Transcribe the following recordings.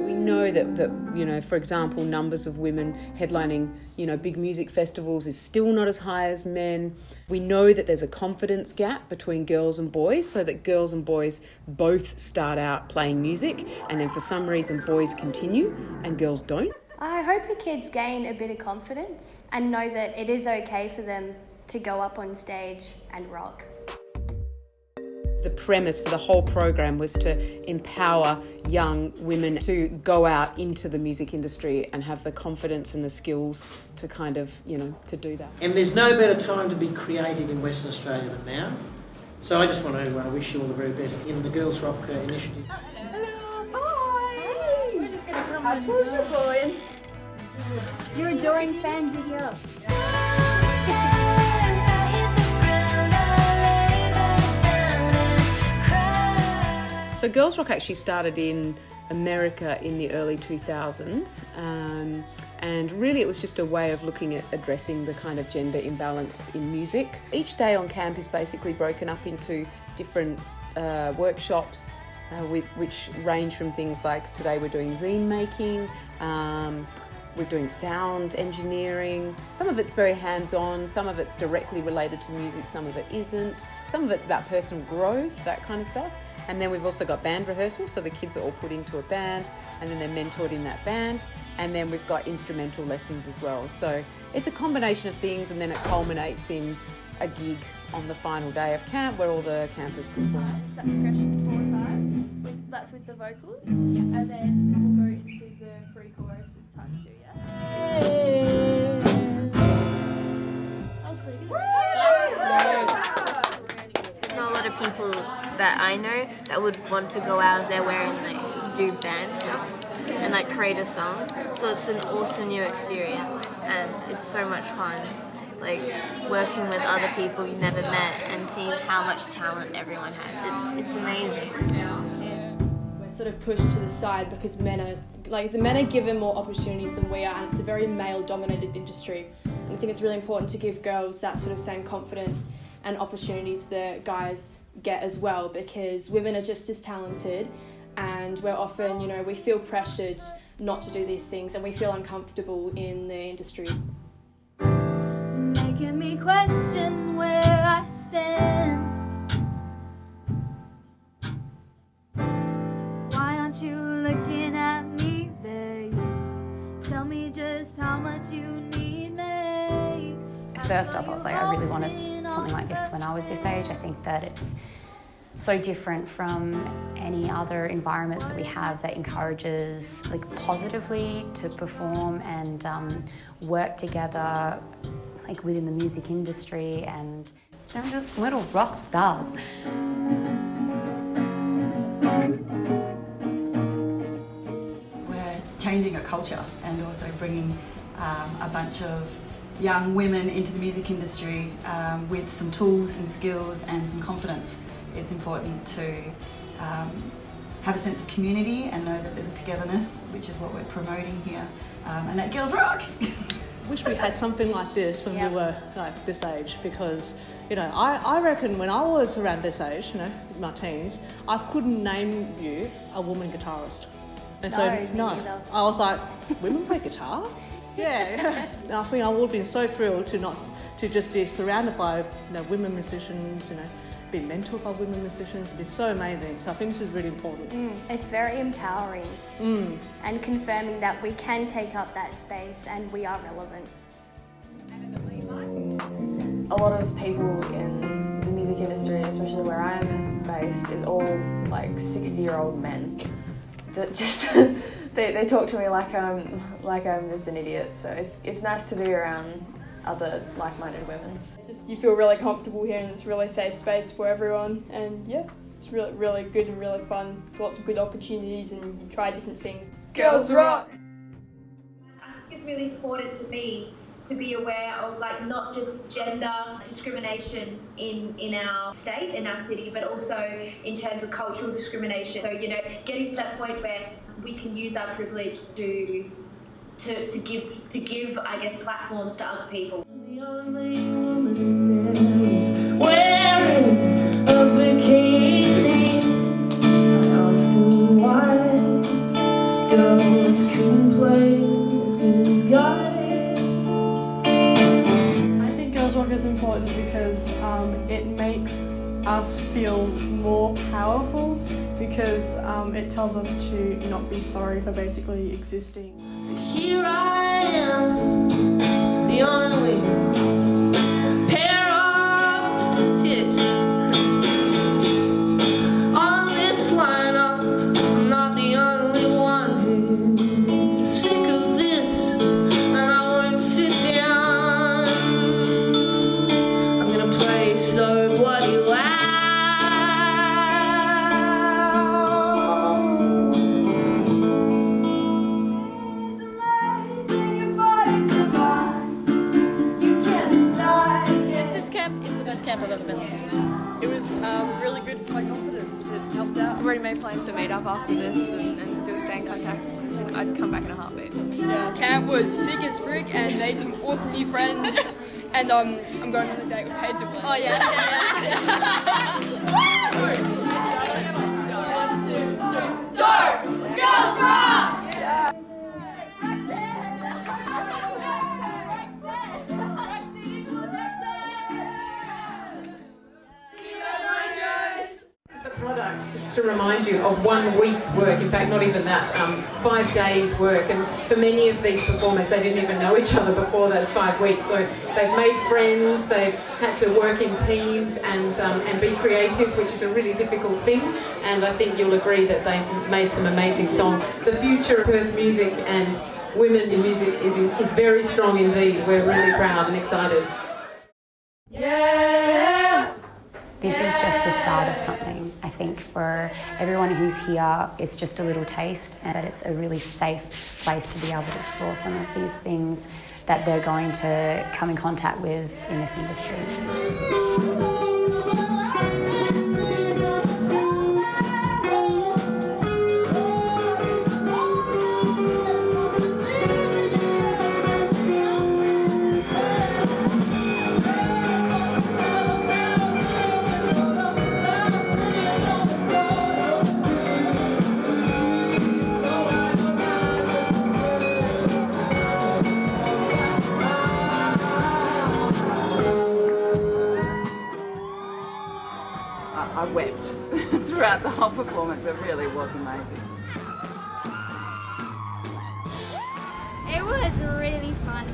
We know that you know, for example, numbers of women headlining, you know, big music festivals is still not as high as men. We know that there's a confidence gap between girls and boys, so that girls and boys both start out playing music, and then for some reason boys continue and girls don't. I hope the kids gain a bit of confidence and know that it is okay for them to go up on stage and rock. The premise for the whole program was to empower young women to go out into the music industry and have the confidence and the skills to kind of, you know, to do that. And there's no better time to be creative in Western Australia than now. So I just want to wish you all the very best in the Girls Rock initiative. Hello. Hi. We're just going to come and boy. Your adoring fans are here. So Girls Rock actually started in America in the early 2000s, and really it was just a way of looking at addressing the kind of gender imbalance in music. Each day on camp is basically broken up into different workshops which range from things like today we're doing zine making, we're doing sound engineering. Some of it's very hands-on, some of it's directly related to music, some of it isn't. Some of it's about personal growth, that kind of stuff. And then we've also got band rehearsals, so the kids are all put into a band and then they're mentored in that band. And then we've got instrumental lessons as well. So it's a combination of things, and then it culminates in a gig on the final day of camp where all the campers perform. That progression 4 times. That's with the vocals. Yeah. And then we'll go into the pre-chorus with times 2, yeah? That was pretty good. There's not a lot of people that I know that would want to go out of their way and like do band stuff and like create a song. So it's an awesome new experience and it's so much fun. Like working with other people you never met and seeing how much talent everyone has. It's amazing. We're sort of pushed to the side because the men are given more opportunities than we are, and it's a very male-dominated industry. And I think it's really important to give girls that sort of same confidence and opportunities that guys get as well, because women are just as talented, and we're often, you know, we feel pressured not to do these things and we feel uncomfortable in the industry. Making me question where I stand. Why aren't you looking at me, babe? Tell me just how much you need me. First off, I was like, I really wanted something like this when I was this age. I think that it's so different from any other environments that we have that encourages like positively to perform and work together like within the music industry, and they're just little rock stars. We're changing a culture and also bringing a bunch of young women into the music industry with some tools and skills and some confidence. It's important to have a sense of community and know that there's a togetherness, which is what we're promoting here, and that girls rock! Wish we had something like this when we were like this age, because you know I reckon when I was around this age, you know, my teens, I couldn't name you a woman guitarist. And I was like, women play guitar? Yeah. I think I would have been so thrilled to just be surrounded by, you know, women musicians, you know, being mentored by women musicians. It'd be so amazing. So I think this is really important. It's very empowering and confirming that we can take up that space and we are relevant. A lot of people in the music industry, especially where I'm based, is all like 60-year-old men that just they talk to me like I'm just an idiot. So it's nice to be around other like-minded women. Just you feel really comfortable here, and it's a really safe space for everyone, and yeah, it's really good and really fun. Lots of good opportunities, and you try different things. Girls rock! I think it's really important to be aware of like not just gender discrimination in our state, in our city, but also in terms of cultural discrimination. So, you know, getting to that point where we can use our privilege to give, I guess, platforms to other people. The only woman in there is wearing a bikini. I asked him why. us feel more powerful because it tells us to not be sorry for basically existing. So here I am, the only pair of tits on this lineup. I'm not the only one who's sick of this, and I won't sit down. I'm gonna play so bloody loud. Camp I've ever been on. It was really good for my confidence. It helped out. I've already made plans to meet up after this and still stay in contact. I'd come back in a heartbeat. Yeah, camp was sick as frick and made some awesome new friends. And I'm going on a date with Hazel. Oh yeah. Girls Rock! Product to remind you of 1 week's work, in fact not even that, 5 days work, and for many of these performers they didn't even know each other before those 5 weeks, so they've made friends, they've had to work in teams and be creative, which is a really difficult thing, and I think you'll agree that they've made some amazing songs. The future of Perth music and women in music is very strong indeed. We're really proud and excited. Yeah! This is just the start of something. I think for everyone who's here, it's just a little taste, and that it's a really safe place to be able to explore some of these things that they're going to come in contact with in this industry. I wept throughout the whole performance. It really was amazing. It was really fun.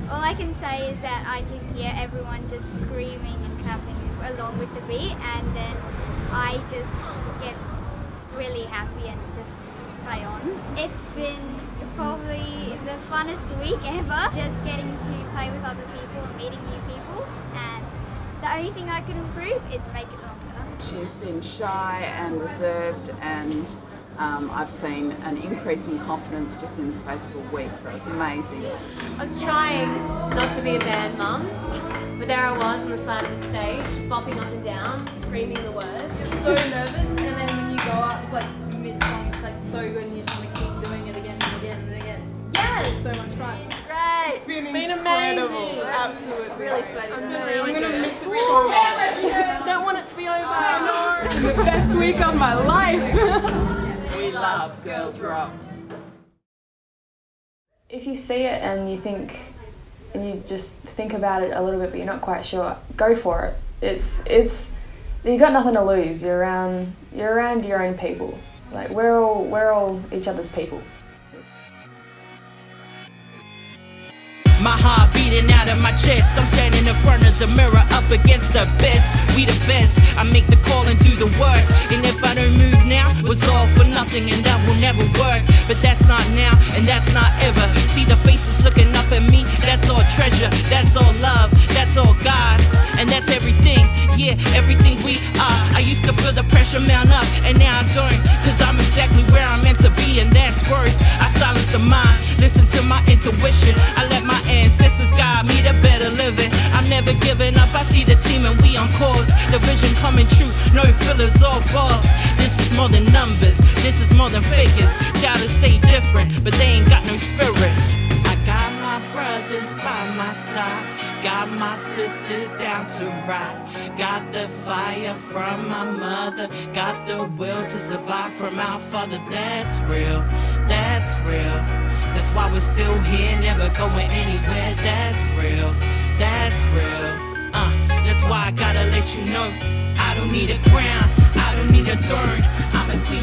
All I can say is that I could hear everyone just screaming and clapping along with the beat, and then I just get really happy and just play on. It's been probably the funnest week ever, just getting to play with other people and meeting new people, and the only thing I can improve is make it longer. She's been shy and reserved, and I've seen an increase in confidence just in the space of a week, so it's amazing. I was trying not to be a band mum, but there I was on the side of the stage, bopping up and down, screaming the words. You're so nervous, and then when you go up, it's like mid-song, it's like so good, and you just want to keep doing it again and again and again. Yes! It's so much fun. Great! It's been incredible. amazing. Absolutely. Really sweaty. I'm gonna miss it so much. Don't want it to be over. It's the best week of my life. We love Girls Rock. If you see it and you think, and you just think about it a little bit, but you're not quite sure, go for it. It's you got nothing to lose. You're around your own people. Like we're all each other's people. My heart beating out of my chest. I'm standing in front of the mirror up against the best. We the best. I make the call and do the work. And if I don't move now, it's all for nothing, and that will never work. But that's not now, and that's not ever. See the faces looking up at me. That's all treasure. That's all love. That's all God. And that's everything. Yeah, everything we are. I used to feel the pressure mount up, and now I don't. Cause I'm exactly where I'm meant to be, and that's worth. I silence the mind. Listen to my intuition. I let my ancestors guide me to better living. I'm never giving up. I see the team and we on course. The vision coming true. No fillers or balls. This is more than numbers. This is more than figures. Doubters say different, but they ain't got no spirit. I got my brothers by my side. Got my sisters down to ride. Got the fire from my mother. Got the will to survive from our father. That's real. That's real. That's why we're still here, never going anywhere. That's real. That's real. That's why I gotta let you know I don't need a crown, I don't need a throne. I'm a queen